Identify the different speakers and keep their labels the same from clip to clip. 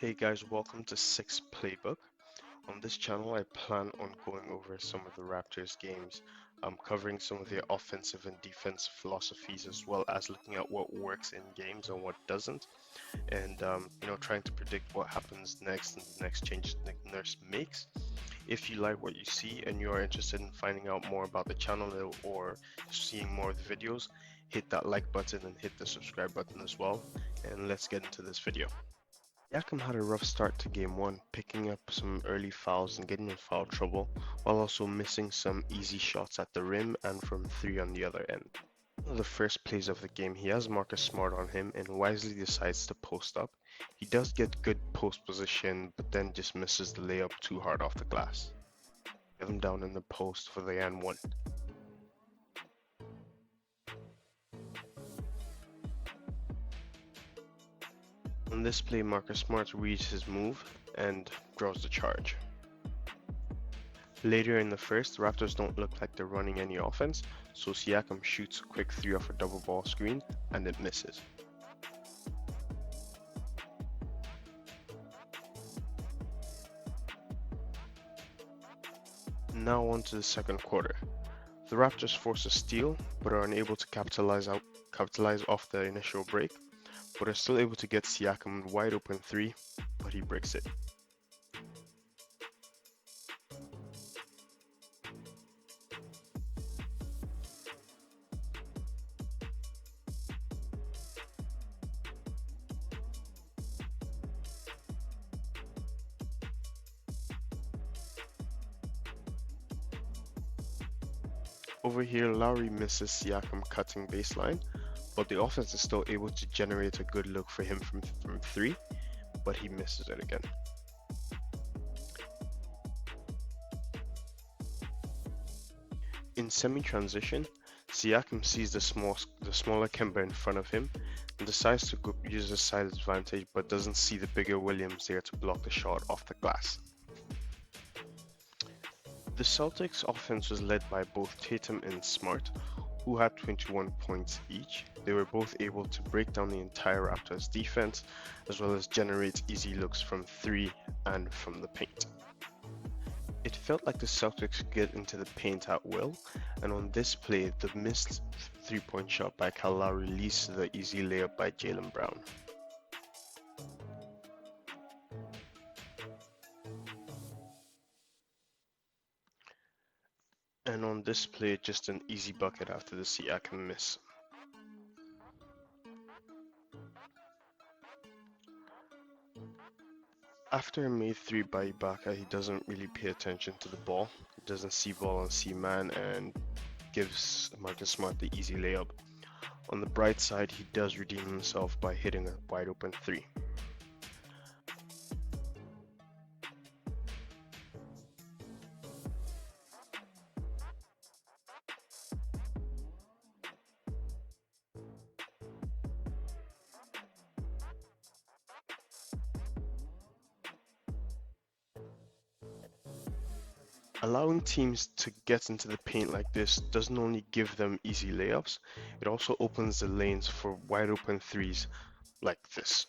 Speaker 1: Hey guys, welcome to Six Playbook. On this channel, I plan on going over some of the Raptors games, covering some of their offensive and defensive philosophies, as well as looking at what works in games and what doesn't, and trying to predict what happens next and the next changes Nick Nurse makes. If you like what you see and you are interested in finding out more about the channel or seeing more of the videos, hit that like button and hit the subscribe button as well. And let's get into this video. Siakam had a rough start to game 1, picking up some early fouls and getting in foul trouble, while also missing some easy shots at the rim and from 3 on the other end. One of the first plays of the game, he has Marcus Smart on him and wisely decides to post up. He does get good post position, but then just misses the layup too hard off the glass. Have him down in the post for the and 1. On this play, Marcus Smart reads his move and draws the charge. Later in the first, the Raptors don't look like they're running any offense, so Siakam shoots a quick 3 off a double ball screen and it misses. Now on to the second quarter. The Raptors force a steal, but are unable to capitalize off the initial break, but are still able to get Siakam a wide open 3, but he breaks it. Over here, Lowry misses Siakam cutting baseline, but the offense is still able to generate a good look for him from 3, but he misses it again. In semi-transition, Siakam sees the smaller Kemba in front of him and decides to use his size advantage, but doesn't see the bigger Williams there to block the shot off the glass. The Celtics offense was led by both Tatum and Smart, who had 21 points each. They were both able to break down the entire Raptors defense, as well as generate easy looks from 3 and from the paint. It felt like the Celtics could get into the paint at will, and on this play, the missed 3-point shot by Kyle Lowry leads to the easy layup by Jaylen Brown. And on this play, just an easy bucket after the Siakam miss. After a made 3 by Ibaka, he doesn't really pay attention to the ball. He doesn't see ball and see man and gives Marcus Smart the easy layup. On the bright side, he does redeem himself by hitting a wide open 3. Allowing teams to get into the paint like this doesn't only give them easy layups, it also opens the lanes for wide open 3s like this.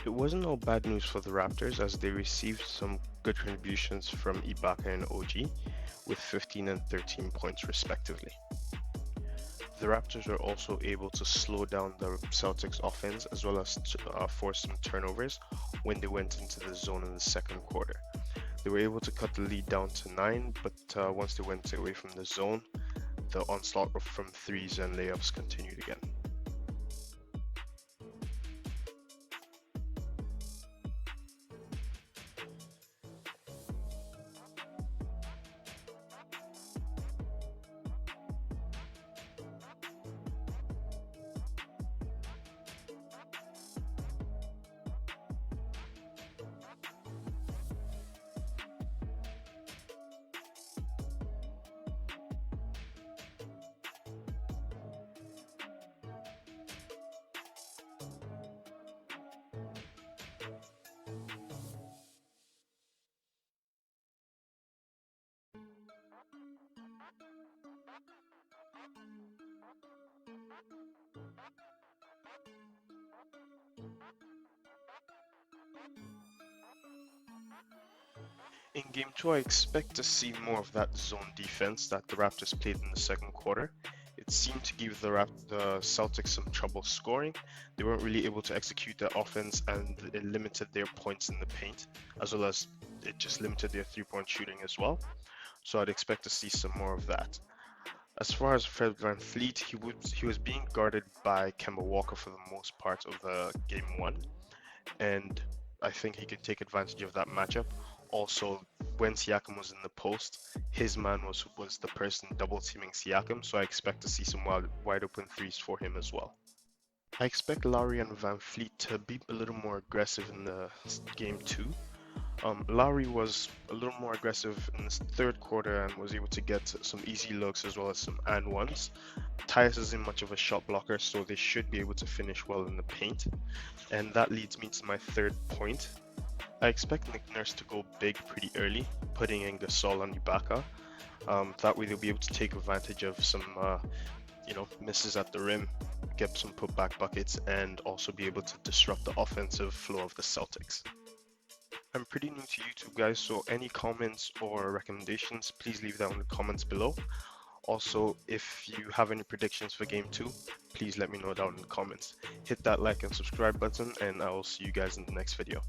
Speaker 1: It wasn't all bad news for the Raptors as they received some good contributions from Ibaka and OG with 15 and 13 points respectively. The Raptors were also able to slow down the Celtics offense as well as force some turnovers when they went into the zone in the second quarter. They were able to cut the lead down to 9, but once they went away from the zone, the onslaught from threes and layups continued again. In Game 2, I expect to see more of that zone defense that the Raptors played in the second quarter. It seemed to give the Celtics some trouble scoring. They weren't really able to execute their offense, and it limited their points in the paint, as well as it just limited their three-point shooting as well. So I'd expect to see some more of that. As far as Fred VanVleet, he was being guarded by Kemba Walker for the most part of the Game 1, and I think he could take advantage of that matchup. Also, when Siakam was in the post, his man was the person double teaming Siakam, so I expect to see some wide open threes for him as well. I expect Lowry and VanVleet to be a little more aggressive in the Game 2. Lowry was a little more aggressive in the third quarter and was able to get some easy looks as well as some and ones. Tyus isn't much of a shot blocker, so they should be able to finish well in the paint. And that leads me to my third point. I expect Nick Nurse to go big pretty early, putting in Gasol on Ibaka. That way they'll be able to take advantage of some misses at the rim, get some putback buckets, and also be able to disrupt the offensive flow of the Celtics. I'm pretty new to YouTube, guys, so any comments or recommendations, please leave that in the comments below. Also, if you have any predictions for Game 2, please let me know down in the comments. Hit that like and subscribe button, and I will see you guys in the next video.